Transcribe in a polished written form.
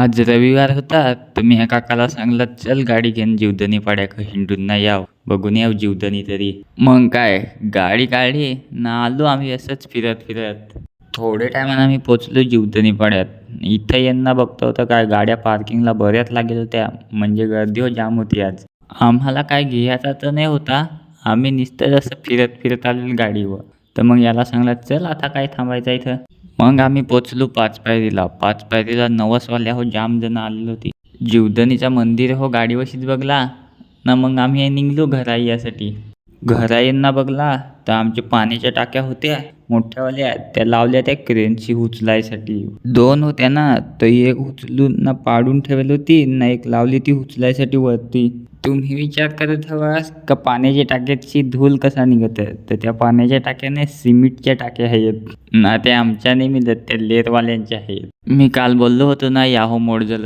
आज रविवार होता तर मी ह्या काकाला सांगलं चल गाडी घेऊन जीवदनी पाड्याक हिंडून ना याव, बघून याव जीवदनी तरी. मग काय गाडी काढली ना आलो आम्ही असंच फिरत फिरत. थोडे टायमानं आम्ही पोचलो जीवदनी पाड्यात. इथं यांना बघतो तर काय गाड्या पार्किंगला बऱ्याच लागेल होत्या, म्हणजे गर्दी हो जाम होती आज. आम्हाला काय घ्यायचा तर नाही होता, आम्ही नुसतं जसं फिरत फिरत आलेलो गाडीवर. तर मग याला सांगला चल आता काय थांबायचं इथं. मग आम्ही पोचलो पाच पायरीला नवसवाल्या हो जाम जण आलेली होती. जीवदनीचा मंदिर हो गाडीवशीच बघला ना, मग आम्ही निघलो घराई यासाठी. घराईंना बघला तर आमच्या पाण्याच्या टाक्या होत्या मोठ्यावाल्या, त्या लावल्या त्या क्रेनशी उचलायसाठी. दोन होत्या ना, तर एक उचलून ना पाडून ठेवली होती ना, एक लावली ती उचलायसाठी वरती. तुम्ही विचार करत हवास का पाण्याच्या टाक्याची धूल कसा निघत आहे, तर त्या पाण्याच्या टाक्याने सिमेंटच्या टाक्या आहेत ना, त्या आमच्या नाही मिळत, त्या लेरवाल्यांच्या आहेत. मी काल बोललो होतो ना याहो मोड झालं